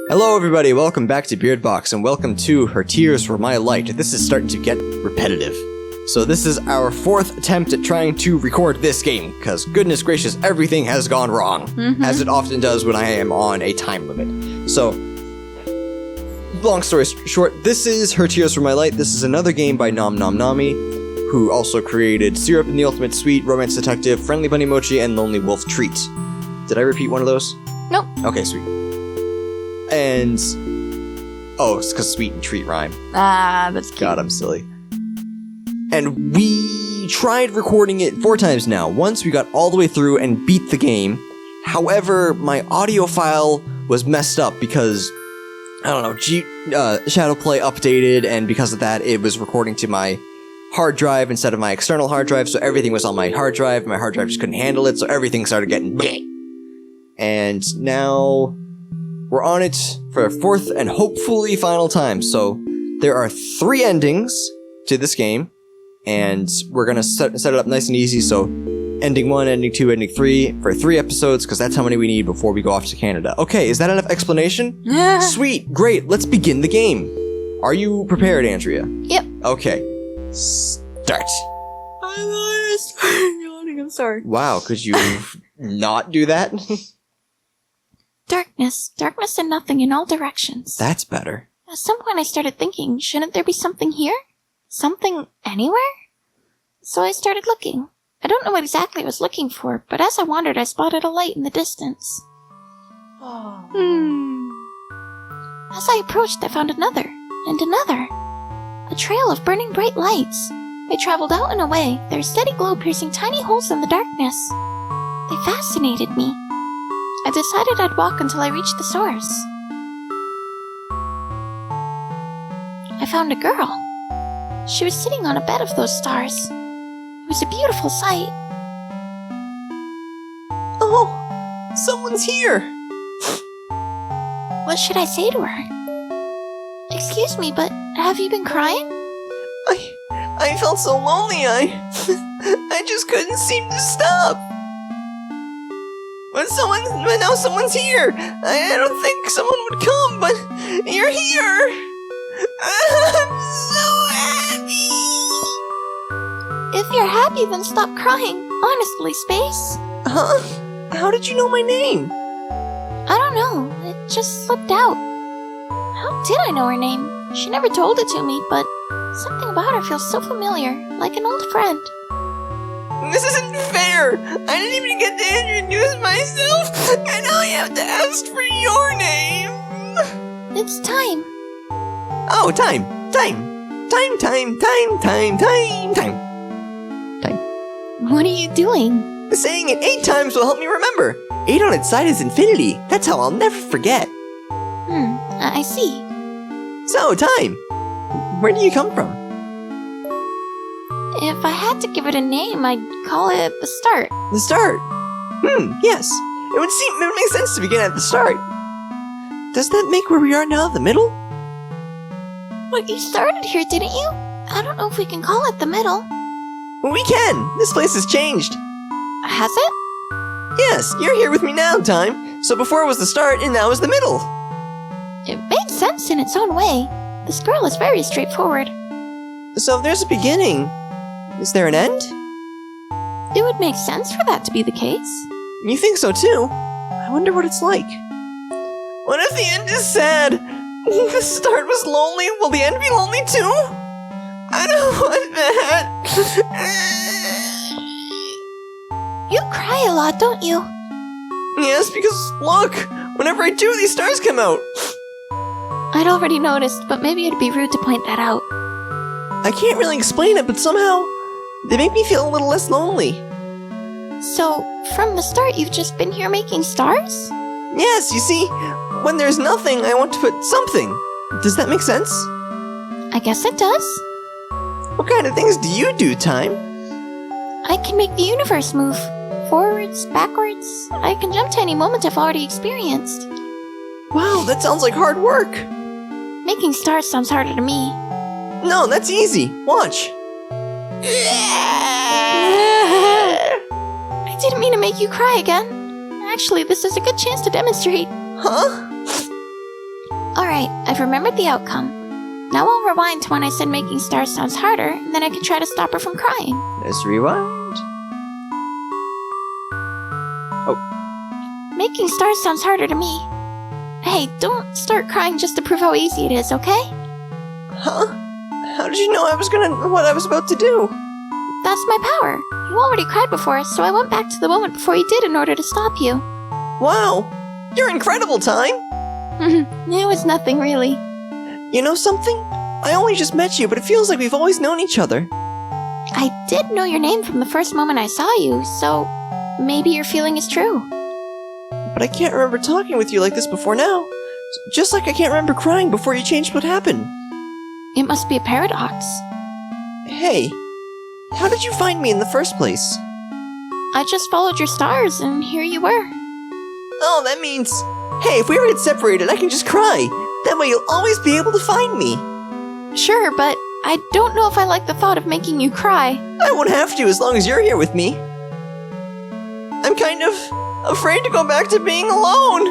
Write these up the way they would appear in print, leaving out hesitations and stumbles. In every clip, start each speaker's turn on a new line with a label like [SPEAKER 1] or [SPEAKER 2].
[SPEAKER 1] Hello everybody, welcome back to Beardbox, and welcome to Her Tears Were My Light. This is starting to get repetitive. So this is our fourth attempt at trying to record this game, because goodness gracious, everything has gone wrong, as it often does when I am on a time limit. So, long story short, this is Her Tears Were My Light. This is another game by NomnomNami, who also created Syrup and the Ultimate Sweet, Romance Detective, Friendly Bunny Mochi, and Lonely Wolf Treat. Did I repeat one of those?
[SPEAKER 2] Nope.
[SPEAKER 1] Okay, sweet. And... oh, it's because sweet and treat rhyme.
[SPEAKER 2] Ah, that's cute.
[SPEAKER 1] God, I'm silly. And we tried recording it 4 times now. Once we got all the way through and beat the game. However, my audio file was messed up because, I don't know, Shadowplay updated, and because of that, it was recording to my hard drive instead of my external hard drive, so everything was on my hard drive, and my hard drive just couldn't handle it, so everything started getting bleh. And now we're on it for a 4th and hopefully final time. So there are 3 endings to this game, and we're gonna set it up nice and easy. So ending 1, ending 2, ending 3 for 3 episodes, because that's how many we need before we go off to Canada. Okay, is that enough explanation?
[SPEAKER 2] Yeah.
[SPEAKER 1] Sweet, great, let's begin the game. Are you prepared, Andrea?
[SPEAKER 2] Yep.
[SPEAKER 1] Okay. Start.
[SPEAKER 2] I'm yawning, I'm sorry.
[SPEAKER 1] Wow, could you not do that?
[SPEAKER 2] Darkness and nothing in all directions.
[SPEAKER 1] That's better.
[SPEAKER 2] At some point I started thinking, shouldn't there be something here? Something anywhere? So I started looking. I don't know what exactly I was looking for, but as I wandered I spotted a light in the distance. As I approached I found another, and another. A trail of burning bright lights. They traveled out and away, their steady glow piercing tiny holes in the darkness. They fascinated me. I decided I'd walk until I reached the source. I found a girl. She was sitting on a bed of those stars. It was a beautiful sight.
[SPEAKER 1] Oh, someone's here.
[SPEAKER 2] What should I say to her? Excuse me, but have you been crying?
[SPEAKER 1] I felt so lonely, I just couldn't seem to stop. But now someone's here. I don't think someone would come, but you're here. I'm so happy.
[SPEAKER 2] If you're happy, then stop crying. Honestly, Space.
[SPEAKER 1] Huh? How did you know my name?
[SPEAKER 2] I don't know. It just slipped out. How did I know her name? She never told it to me, but something about her feels so familiar, like an old friend.
[SPEAKER 1] This isn't fair! I didn't even get to introduce myself, and now I have to ask for your name!
[SPEAKER 2] It's time.
[SPEAKER 1] Oh, time!
[SPEAKER 2] What are you doing?
[SPEAKER 1] Saying it 8 times will help me remember. 8 on its side is infinity. That's how I'll never forget.
[SPEAKER 2] I see.
[SPEAKER 1] So, time! Where do you come from?
[SPEAKER 2] If I had to give it a name, I'd call it the start.
[SPEAKER 1] The start? Yes. It would make sense to begin at the start. Does that make where we are now the middle?
[SPEAKER 2] But you started here, didn't you? I don't know if we can call it the middle.
[SPEAKER 1] Well, we can! This place has changed.
[SPEAKER 2] Has it?
[SPEAKER 1] Yes, you're here with me now, Time. So before it was the start, and now is the middle.
[SPEAKER 2] It makes sense in its own way. This girl is very straightforward.
[SPEAKER 1] So if there's a beginning, is there an end?
[SPEAKER 2] It would make sense for that to be the case.
[SPEAKER 1] You think so too? I wonder what it's like. What if the end is sad? The start was lonely, will the end be lonely too? I don't want that.
[SPEAKER 2] You cry a lot, don't you?
[SPEAKER 1] Yes, because look, whenever I do, these stars come out.
[SPEAKER 2] I'd already noticed, but maybe it'd be rude to point that out.
[SPEAKER 1] I can't really explain it, but somehow they make me feel a little less lonely.
[SPEAKER 2] So, from the start, you've just been here making stars?
[SPEAKER 1] Yes, you see, when there's nothing, I want to put something. Does that make sense?
[SPEAKER 2] I guess it does.
[SPEAKER 1] What kind of things do you do, Time?
[SPEAKER 2] I can make the universe move. Forwards, backwards. I can jump to any moment I've already experienced.
[SPEAKER 1] Wow, that sounds like hard work.
[SPEAKER 2] Making stars sounds harder to me.
[SPEAKER 1] No, that's easy. Watch.
[SPEAKER 2] I didn't mean to make you cry again. Actually, this is a good chance to demonstrate.
[SPEAKER 1] Huh?
[SPEAKER 2] Alright, I've remembered the outcome. Now I'll rewind to when I said making stars sounds harder, and then I can try to stop her from crying.
[SPEAKER 1] Let's rewind.
[SPEAKER 2] Making stars sounds harder to me. Hey, don't start crying just to prove how easy it is, okay?
[SPEAKER 1] Huh? How did you know what I was about to do?
[SPEAKER 2] That's my power. You already cried before, so I went back to the moment before you did in order to stop you.
[SPEAKER 1] Wow! You're incredible, Time!
[SPEAKER 2] It was nothing, really.
[SPEAKER 1] You know something? I only just met you, but it feels like we've always known each other.
[SPEAKER 2] I did know your name from the first moment I saw you, so maybe your feeling is true.
[SPEAKER 1] But I can't remember talking with you like this before now. Just like I can't remember crying before you changed what happened.
[SPEAKER 2] It must be a paradox.
[SPEAKER 1] Hey, how did you find me in the first place?
[SPEAKER 2] I just followed your stars, and here you were.
[SPEAKER 1] Oh, that means... Hey, if we ever get separated, I can just cry. That way you'll always be able to find me.
[SPEAKER 2] Sure, but I don't know if I like the thought of making you cry.
[SPEAKER 1] I won't have to as long as you're here with me. I'm kind of afraid to go back to being alone.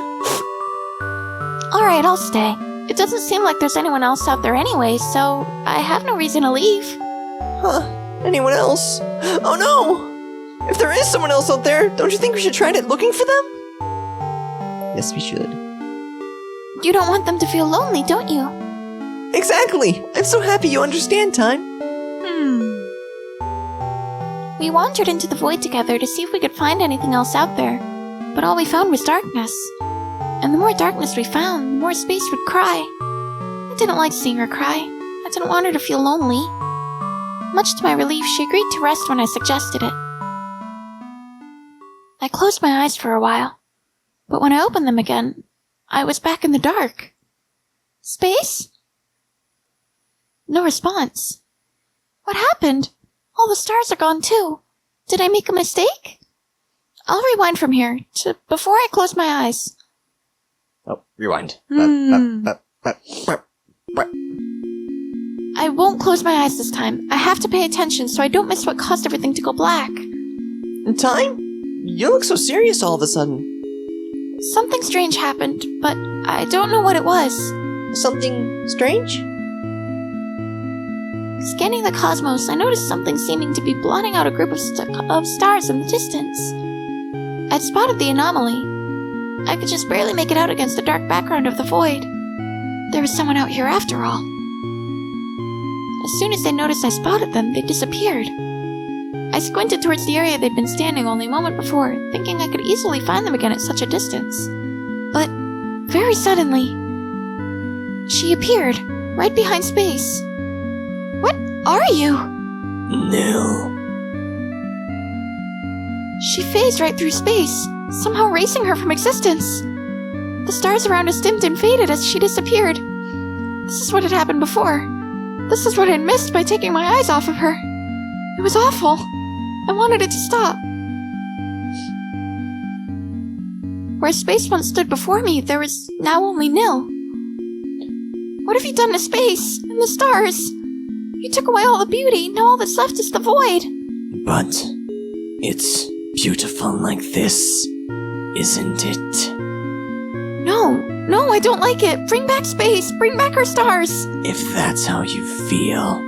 [SPEAKER 2] Alright, I'll stay. It doesn't seem like there's anyone else out there anyway, so I have no reason to leave.
[SPEAKER 1] Huh? Anyone else? Oh no! If there is someone else out there, don't you think we should try looking for them? Yes, we should.
[SPEAKER 2] You don't want them to feel lonely, don't you?
[SPEAKER 1] Exactly! I'm so happy you understand, Time.
[SPEAKER 2] We wandered into the void together to see if we could find anything else out there, but all we found was darkness. And the more darkness we found, the more Space would cry. I didn't like seeing her cry. I didn't want her to feel lonely. Much to my relief, she agreed to rest when I suggested it. I closed my eyes for a while, but when I opened them again, I was back in the dark. Space? No response. What happened? All the stars are gone too. Did I make a mistake? I'll rewind from here to before I close my eyes.
[SPEAKER 1] Oh, rewind.
[SPEAKER 2] I won't close my eyes this time. I have to pay attention so I don't miss what caused everything to go black.
[SPEAKER 1] Time? You look so serious all of a sudden.
[SPEAKER 2] Something strange happened, but I don't know what it was.
[SPEAKER 1] Something strange?
[SPEAKER 2] Scanning the cosmos, I noticed something seeming to be blotting out a group of stars in the distance. I'd spotted the anomaly. I could just barely make it out against the dark background of the void. There was someone out here after all. As soon as they noticed I spotted them, they disappeared. I squinted towards the area they'd been standing only a moment before, thinking I could easily find them again at such a distance. But, very suddenly, she appeared, right behind Space. What are you?
[SPEAKER 1] No.
[SPEAKER 2] She phased right through Space, somehow erasing her from existence. The stars around us dimmed and faded as she disappeared. This is what had happened before. This is what I'd missed by taking my eyes off of her. It was awful. I wanted it to stop. Where Space once stood before me, there was now only nil. What have you done to Space and the stars? You took away all the beauty, now all that's left is the void.
[SPEAKER 1] But it's beautiful like this, isn't it?
[SPEAKER 2] No, I don't like it. Bring back Space, bring back her stars.
[SPEAKER 1] If that's how you feel,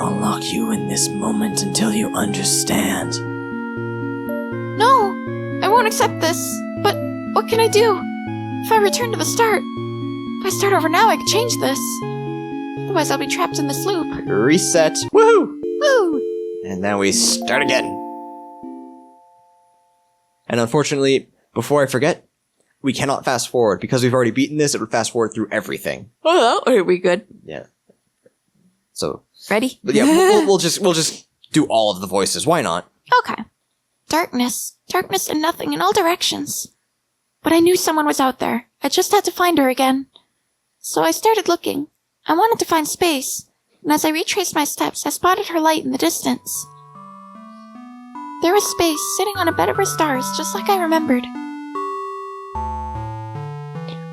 [SPEAKER 1] I'll lock you in this moment until you understand.
[SPEAKER 2] No, I won't accept this. But what can I do? If I return to the start, if I start over now, I could change this. Otherwise, I'll be trapped in this loop.
[SPEAKER 1] Reset. Woohoo!
[SPEAKER 2] Woo!
[SPEAKER 1] And now we start again. And unfortunately, before I forget, we cannot fast forward. Because we've already beaten this, it would fast forward through everything.
[SPEAKER 2] Oh, are we good?
[SPEAKER 1] Yeah. So...
[SPEAKER 2] Ready?
[SPEAKER 1] But yeah, we'll just do all of the voices. Why not?
[SPEAKER 2] Okay. Darkness and nothing in all directions. But I knew someone was out there. I just had to find her again. So I started looking. I wanted to find Space, and as I retraced my steps, I spotted her light in the distance. There was Space sitting on a bed of her stars, just like I remembered.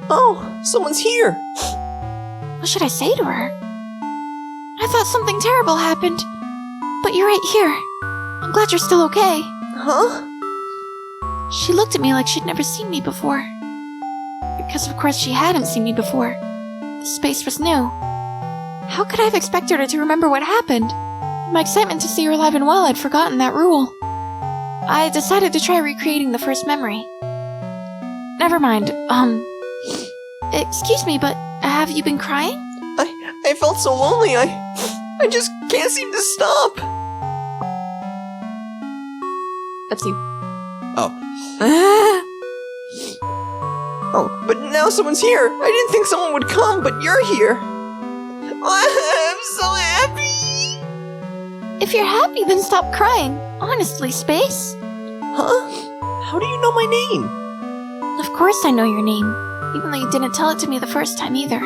[SPEAKER 1] Oh, someone's here!
[SPEAKER 2] What should I say to her? I thought something terrible happened, but you're right here. I'm glad you're still okay.
[SPEAKER 1] Huh?
[SPEAKER 2] She looked at me like she'd never seen me before. Because of course she hadn't seen me before. Space was new. How could I have expected her to remember what happened? In my excitement to see her alive and well, I'd forgotten that rule. I decided to try recreating the first memory. Never mind, excuse me, but have you been crying?
[SPEAKER 1] I felt so lonely, I just can't seem to stop.
[SPEAKER 2] That's you.
[SPEAKER 1] Oh. Oh, but now someone's here. I didn't think someone would come, but you're here. I'm so happy.
[SPEAKER 2] If you're happy, then stop crying. Honestly, Space.
[SPEAKER 1] Huh? How do you know my name?
[SPEAKER 2] Of course I know your name, even though you didn't tell it to me the first time either.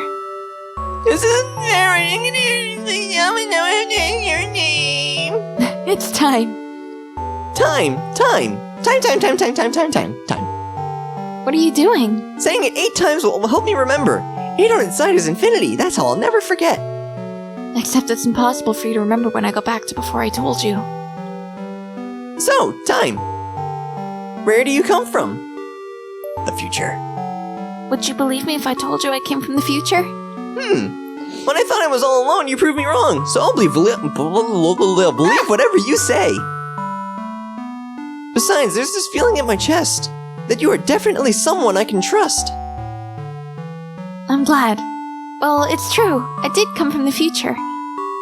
[SPEAKER 1] Isn't there anything I know your name?
[SPEAKER 2] It's time.
[SPEAKER 1] Time.
[SPEAKER 2] What are you doing?
[SPEAKER 1] Saying it 8 times will help me remember. 8 on its side is infinity. That's all I'll never forget.
[SPEAKER 2] Except it's impossible for you to remember when I go back to before I told you.
[SPEAKER 1] So, time. Where do you come from? The future.
[SPEAKER 2] Would you believe me if I told you I came from the future?
[SPEAKER 1] When I thought I was all alone, you proved me wrong. So I'll believe whatever you say. Besides, there's this feeling in my chest that you are definitely someone I can trust.
[SPEAKER 2] I'm glad. Well, it's true. I did come from the future.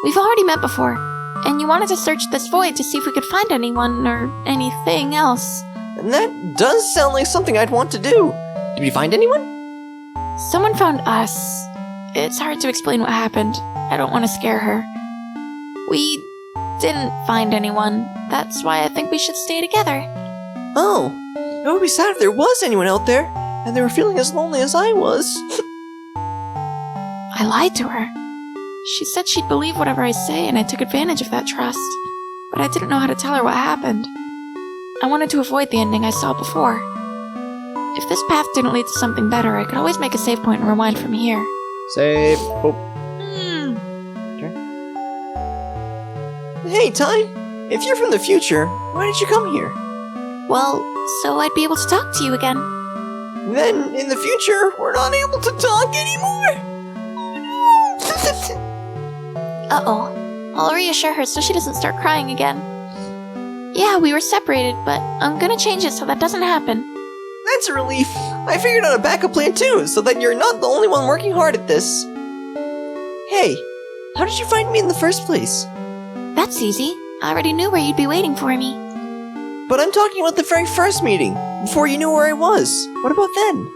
[SPEAKER 2] We've already met before, and you wanted to search this void to see if we could find anyone or anything else.
[SPEAKER 1] And that does sound like something I'd want to do. Did we find anyone?
[SPEAKER 2] Someone found us. It's hard to explain what happened. I don't want to scare her. We didn't find anyone. That's why I think we should stay together.
[SPEAKER 1] Oh, it would be sad if there was anyone out there, and they were feeling as lonely as I was.
[SPEAKER 2] I lied to her. She said she'd believe whatever I say, and I took advantage of that trust. But I didn't know how to tell her what happened. I wanted to avoid the ending I saw before. If this path didn't lead to something better, I could always make a save point and rewind from here.
[SPEAKER 1] Save. Oh. Hey, Time! If you're from the future, why did you come here?
[SPEAKER 2] Well, so I'd be able to talk to you again.
[SPEAKER 1] Then, in the future, we're not able to talk anymore!
[SPEAKER 2] Uh-oh. I'll reassure her so she doesn't start crying again. Yeah, we were separated, but I'm gonna change it so that doesn't happen.
[SPEAKER 1] That's a relief. I figured out a backup plan too, so that you're not the only one working hard at this. Hey, how did you find me in the first place?
[SPEAKER 2] That's easy. I already knew where you'd be waiting for me.
[SPEAKER 1] But I'm talking about the very first meeting, before you knew where I was. What about then?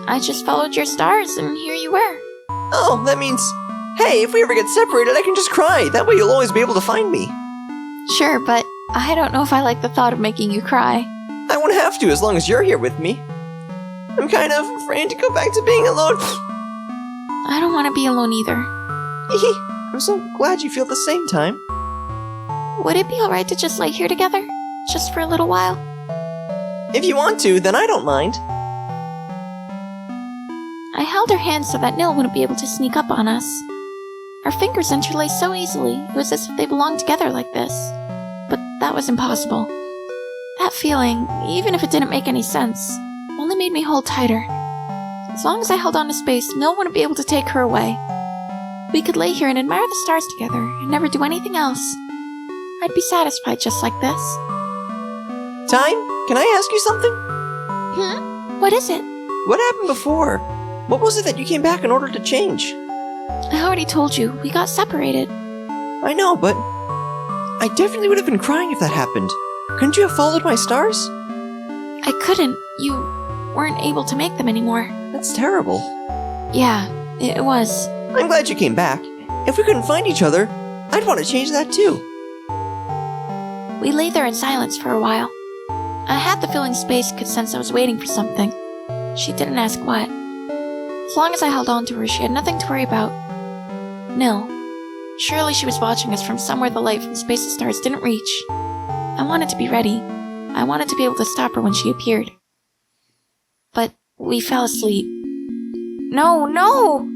[SPEAKER 2] I just followed your stars, and here you were.
[SPEAKER 1] Oh, that means, hey, if we ever get separated, I can just cry. That way you'll always be able to find me.
[SPEAKER 2] Sure, but I don't know if I like the thought of making you cry.
[SPEAKER 1] I won't have to as long as you're here with me. I'm kind of afraid to go back to being alone.
[SPEAKER 2] I don't want to be alone either.
[SPEAKER 1] I'm so glad you feel the same, Time.
[SPEAKER 2] Would it be alright to just lay here together? Just for a little while?
[SPEAKER 1] If you want to, then I don't mind.
[SPEAKER 2] I held her hand so that Nil wouldn't be able to sneak up on us. Our fingers interlaced so easily, it was as if they belonged together like this. But that was impossible. That feeling, even if it didn't make any sense, only made me hold tighter. As long as I held on to Space, Nil wouldn't be able to take her away. We could lay here and admire the stars together and never do anything else. I'd be satisfied just like this.
[SPEAKER 1] Time, can I ask you something?
[SPEAKER 2] What is it?
[SPEAKER 1] What happened before? What was it that you came back in order to change?
[SPEAKER 2] I already told you, we got separated.
[SPEAKER 1] I know, but I definitely would have been crying if that happened. Couldn't you have followed my stars?
[SPEAKER 2] I couldn't. You weren't able to make them anymore.
[SPEAKER 1] That's terrible.
[SPEAKER 2] Yeah, it was.
[SPEAKER 1] I'm glad you came back. If we couldn't find each other, I'd want to change that too.
[SPEAKER 2] We lay there in silence for a while. I had the feeling Space could sense I was waiting for something. She didn't ask what. As long as I held on to her, she had nothing to worry about. Nil. Surely she was watching us from somewhere the light from Space's stars didn't reach. I wanted to be ready. I wanted to be able to stop her when she appeared. But we fell asleep. No!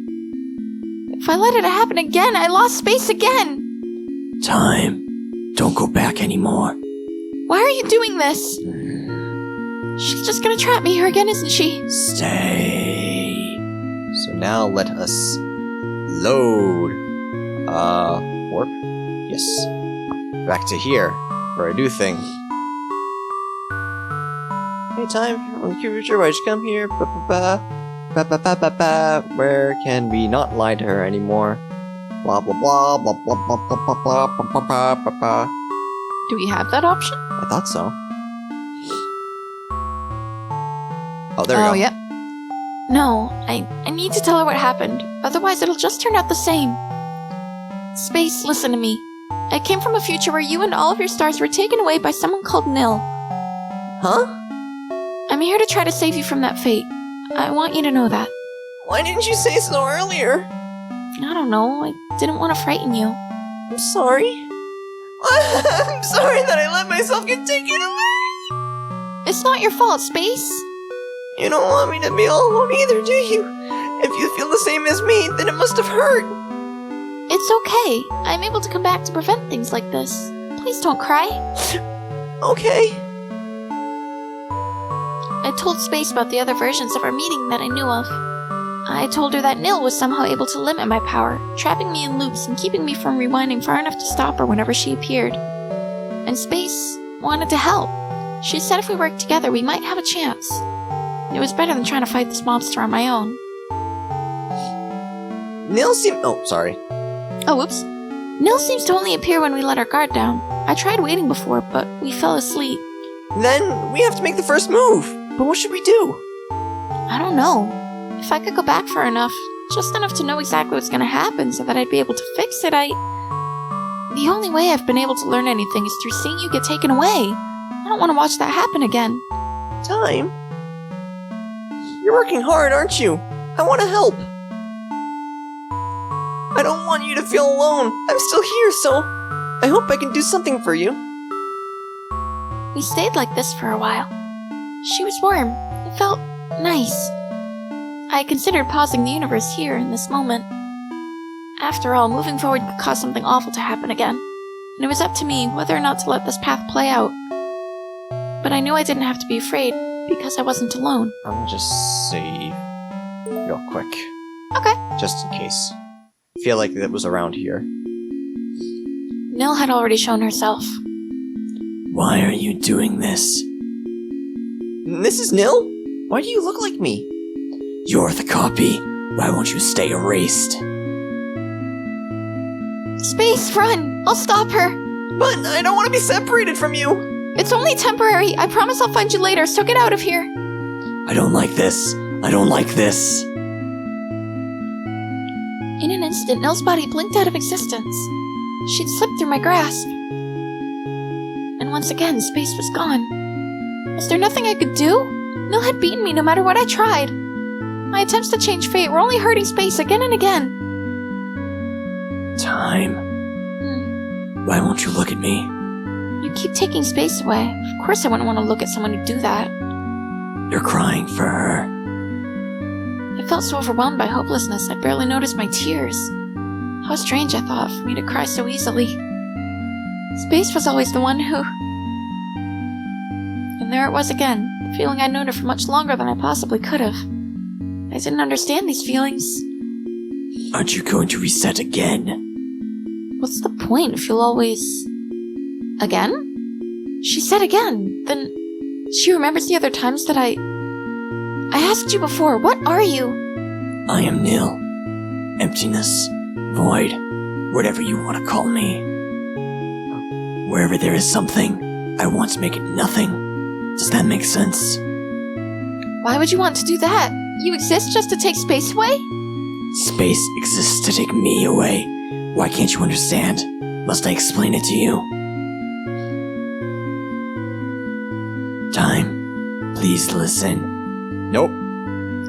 [SPEAKER 2] If I let it happen again, I lost Space again!
[SPEAKER 1] Time. Don't go back anymore.
[SPEAKER 2] Why are you doing this? She's just gonna trap me here again, isn't she?
[SPEAKER 1] Stay. So now let us Load. Warp? Yes. Back to here, for a new thing. Hey, time on the future, why'd you come here? Where can we not lie to her anymore? Blah blah blah blah blah blah blah blah blah blah blah blah blah.
[SPEAKER 2] Do we have that option?
[SPEAKER 1] I thought so. Oh, there we go.
[SPEAKER 2] Oh, yep. No, I need to tell her what happened. Otherwise, it'll just turn out the same. Space, listen to me. I came from a future where you and all of your stars were taken away by someone called Nil.
[SPEAKER 1] Huh?
[SPEAKER 2] I'm here to try to save you from that fate. I want you to know that.
[SPEAKER 1] Why didn't you say so earlier?
[SPEAKER 2] I don't know. I didn't want to frighten you.
[SPEAKER 1] I'm sorry. I'm sorry that I let myself get taken away.
[SPEAKER 2] It's not your fault, Space.
[SPEAKER 1] You don't want me to be all alone either, do you? If you feel the same as me, then it must have hurt.
[SPEAKER 2] It's okay. I'm able to come back to prevent things like this. Please don't cry.
[SPEAKER 1] Okay.
[SPEAKER 2] I told Space about the other versions of our meeting that I knew of. I told her that Nil was somehow able to limit my power, trapping me in loops and keeping me from rewinding far enough to stop her whenever she appeared. And Space wanted to help. She said if we worked together, we might have a chance. It was better than trying to fight this monster on my own.
[SPEAKER 1] Nil seemed— oh, sorry.
[SPEAKER 2] Oh, whoops. Nil seems to only appear when we let our guard down. I tried waiting before, but we fell asleep.
[SPEAKER 1] Then we have to make the first move. But what should we do?
[SPEAKER 2] I don't know. If I could go back far enough, just enough to know exactly what's gonna happen so that I'd be able to fix it, The only way I've been able to learn anything is through seeing you get taken away. I don't want to watch that happen again.
[SPEAKER 1] Time? You're working hard, aren't you? I want to help. I don't want you to feel alone. I'm still here, so I hope I can do something for you.
[SPEAKER 2] We stayed like this for a while. She was warm. It felt nice. I considered pausing the universe here in this moment. After all, moving forward could cause something awful to happen again, and it was up to me whether or not to let this path play out. But I knew I didn't have to be afraid, because I wasn't alone.
[SPEAKER 1] I'm gonna just save real quick.
[SPEAKER 2] Okay.
[SPEAKER 1] Just in case. I feel like that was around here.
[SPEAKER 2] Nil had already shown herself.
[SPEAKER 1] Why are you doing this? This is Nil? Why do you look like me? You're the copy. Why won't you stay erased?
[SPEAKER 2] Space, run! I'll stop her!
[SPEAKER 1] But I don't want to be separated from you!
[SPEAKER 2] It's only temporary. I promise I'll find you later, so get out of here.
[SPEAKER 1] I don't like this. I don't like this.
[SPEAKER 2] In an instant, Nil's body blinked out of existence. She'd slipped through my grasp. And once again, Space was gone. Was there nothing I could do? Nil had beaten me no matter what I tried. My attempts to change fate were only hurting Space again and again.
[SPEAKER 1] Time. Why won't you look at me?
[SPEAKER 2] You keep taking Space away. Of course I wouldn't want to look at someone who'd do that.
[SPEAKER 1] You're crying for her.
[SPEAKER 2] I felt so overwhelmed by hopelessness I barely noticed my tears. How strange, I thought, for me to cry so easily. Space was always the one who... And there it was again, the feeling I'd known her for much longer than I possibly could have. I didn't understand these feelings.
[SPEAKER 1] Aren't you going to reset again?
[SPEAKER 2] What's the point if you'll always... Again? She said again. Then she remembers the other times that I asked you before, what are you?
[SPEAKER 1] I am Nil. Emptiness. Void. Whatever you want to call me. Wherever there is something, I want to make it nothing. Does that make sense?
[SPEAKER 2] Why would you want to do that? You exist just to take Space away?
[SPEAKER 1] Space exists to take me away. Why can't you understand? Must I explain it to you? Time. Please listen. Nope.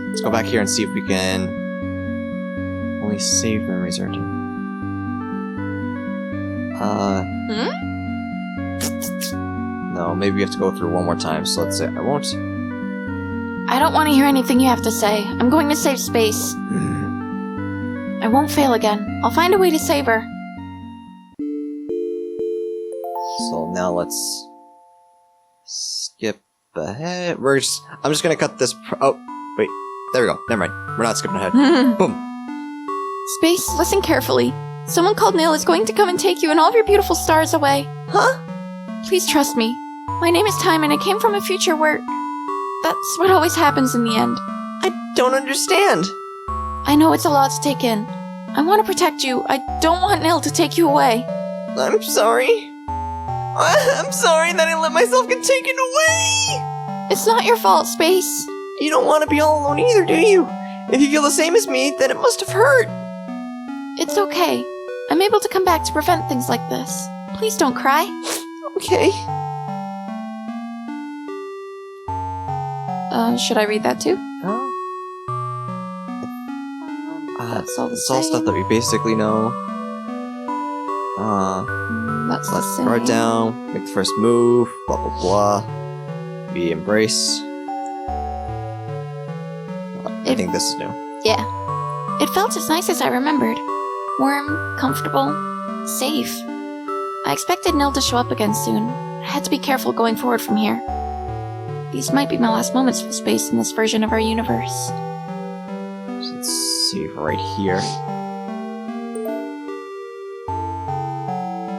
[SPEAKER 1] Let's go back here and see if we can... Only save memories are due. No, maybe we have to go through one more time, so let's say I won't.
[SPEAKER 2] I don't want to hear anything you have to say. I'm going to save Space. I won't fail again. I'll find a way to save her.
[SPEAKER 1] So now let's skip ahead. I'm just gonna cut this. Oh, wait. There we go. Never mind. We're not skipping ahead. Boom.
[SPEAKER 2] Space, listen carefully. Someone called Nil is going to come and take you and all of your beautiful stars away.
[SPEAKER 1] Huh?
[SPEAKER 2] Please trust me. My name is Time and I came from a future where... That's what always happens in the end.
[SPEAKER 1] I don't understand.
[SPEAKER 2] I know it's a lot to take in. I want to protect you. I don't want Nil to take you away.
[SPEAKER 1] I'm sorry. I'm sorry that I let myself get taken away.
[SPEAKER 2] It's not your fault, Space.
[SPEAKER 1] You don't want to be all alone either, do you? If you feel the same as me, then it must have hurt.
[SPEAKER 2] It's okay. I'm able to come back to prevent things like this. Please don't cry.
[SPEAKER 1] Okay.
[SPEAKER 2] Should I read that too?
[SPEAKER 1] That's
[SPEAKER 2] all the
[SPEAKER 1] it's all
[SPEAKER 2] same.
[SPEAKER 1] stuff that we basically know.
[SPEAKER 2] That's the
[SPEAKER 1] Let's
[SPEAKER 2] same.
[SPEAKER 1] guard down, make the first move, blah blah blah. We embrace. I think this is new.
[SPEAKER 2] Yeah. It felt as nice as I remembered. Warm, comfortable, safe. I expected Nil to show up again soon. I had to be careful going forward from here. These might be my last moments for Space in this version of our universe.
[SPEAKER 1] Let's see right here.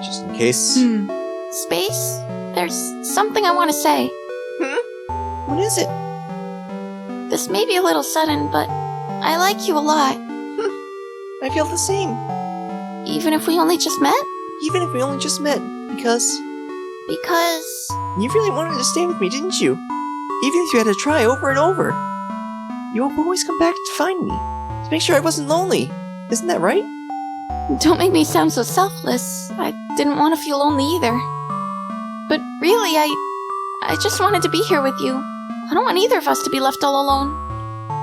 [SPEAKER 1] Just in case.
[SPEAKER 2] Space? There's something I want to say.
[SPEAKER 1] What is it?
[SPEAKER 2] This may be a little sudden, but I like you a lot.
[SPEAKER 1] I feel the same.
[SPEAKER 2] Even if we only just met?
[SPEAKER 1] Even if we only just met. Because
[SPEAKER 2] Because...
[SPEAKER 1] you really wanted to stay with me, didn't you? Even if you had to try over and over. You would always come back to find me. To make sure I wasn't lonely. Isn't that right?
[SPEAKER 2] Don't make me sound so selfless. I didn't want to feel lonely either. But really, I just wanted to be here with you. I don't want either of us to be left all alone.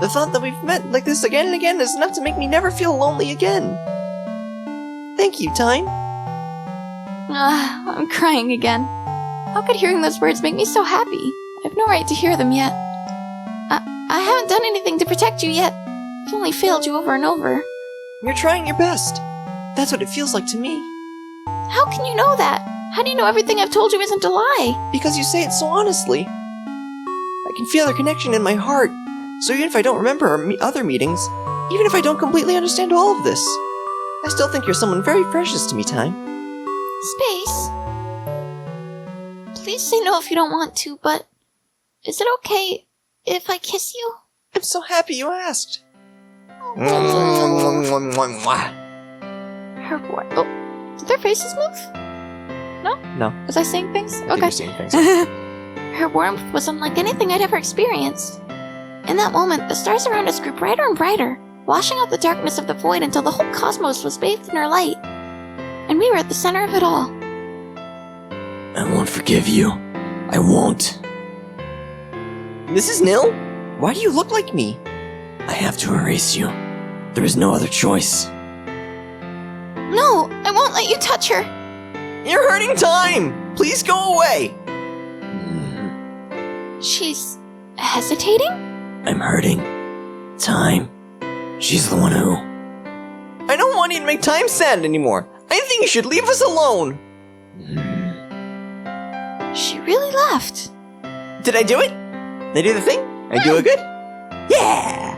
[SPEAKER 1] The thought that we've met like this again and again is enough to make me never feel lonely again. Thank you, Time.
[SPEAKER 2] I'm crying again. How could hearing those words make me so happy? I have no right to hear them yet. I haven't done anything to protect you yet. I've only failed you over and over.
[SPEAKER 1] You're trying your best. That's what it feels like to me.
[SPEAKER 2] How can you know that? How do you know everything I've told you isn't a lie?
[SPEAKER 1] Because you say it so honestly. I can feel their connection in my heart. So even if I don't remember our other meetings, even if I don't completely understand all of this, I still think you're someone very precious to me, Time.
[SPEAKER 2] Space? Please say no if you don't want to, but is it okay if I kiss you?
[SPEAKER 1] I'm so happy you asked.
[SPEAKER 2] Her boy. Oh, did their faces move? No?
[SPEAKER 1] No.
[SPEAKER 2] Was I saying things?
[SPEAKER 1] I think
[SPEAKER 2] Okay.
[SPEAKER 1] you're seeing things.
[SPEAKER 2] Her warmth was unlike anything I'd ever experienced. In that moment, the stars around us grew brighter and brighter, washing out the darkness of the void until the whole cosmos was bathed in her light. And we were at the center of it all.
[SPEAKER 1] I won't forgive you. I won't. Mrs. Nil? Why do you look like me? I have to erase you. There is no other choice.
[SPEAKER 2] No, I won't let you touch her.
[SPEAKER 1] You're hurting Time! Please go away!
[SPEAKER 2] She's hesitating?
[SPEAKER 1] I'm hurting. Time. She's the one who... I don't want you to make Time sad anymore. I think you should leave us alone.
[SPEAKER 2] She really left.
[SPEAKER 1] Did I do it? Did I do the thing? I do it good? Yeah!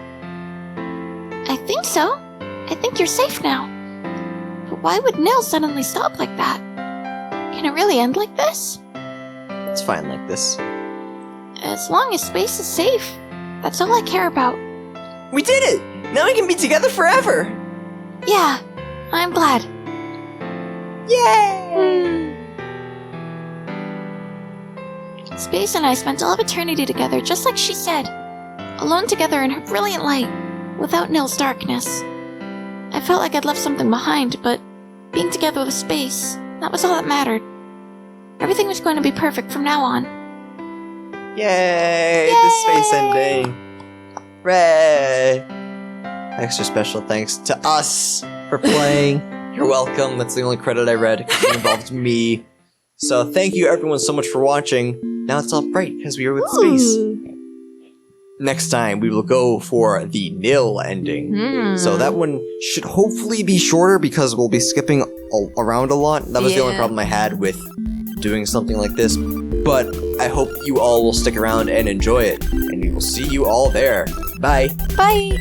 [SPEAKER 2] I think so. I think you're safe now. But why would Nil suddenly stop like that? Can it really end like this?
[SPEAKER 1] It's fine like this.
[SPEAKER 2] As long as Space is safe, that's all I care about.
[SPEAKER 1] We did it! Now we can be together forever!
[SPEAKER 2] Yeah, I'm glad.
[SPEAKER 1] Yay!
[SPEAKER 2] Space and I spent all of eternity together, just like she said. Alone together in her brilliant light, without Nil's darkness. I felt like I'd left something behind, but being together with Space, that was all that mattered. Everything was going to be perfect from now on.
[SPEAKER 1] Yay! The space ending! Hooray! Extra special thanks to us for playing. You're welcome. That's the only credit I read. It involved me. So thank you everyone so much for watching. Now it's all bright because we were with Space. Next time we will go for the Nil ending. So that one should hopefully be shorter because we'll be skipping around a lot. That was the only problem I had with doing something like this. But I hope you all will stick around and enjoy it. And we will see you all there. Bye.
[SPEAKER 2] Bye!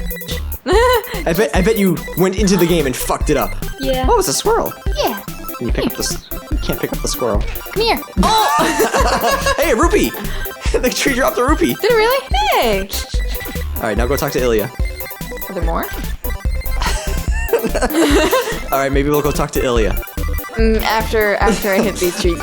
[SPEAKER 1] I bet you went into the game and fucked it up.
[SPEAKER 3] Yeah.
[SPEAKER 1] Oh, it's a squirrel.
[SPEAKER 2] Yeah.
[SPEAKER 1] Can you pick up this? You can't pick up the squirrel.
[SPEAKER 2] Come here.
[SPEAKER 1] Hey, a rupee! The tree dropped a rupee.
[SPEAKER 3] Did it really? Hey.
[SPEAKER 1] All right, now go talk to Ilya.
[SPEAKER 3] Are there more?
[SPEAKER 1] All right, maybe we'll go talk to Ilya.
[SPEAKER 3] After I hit these trees.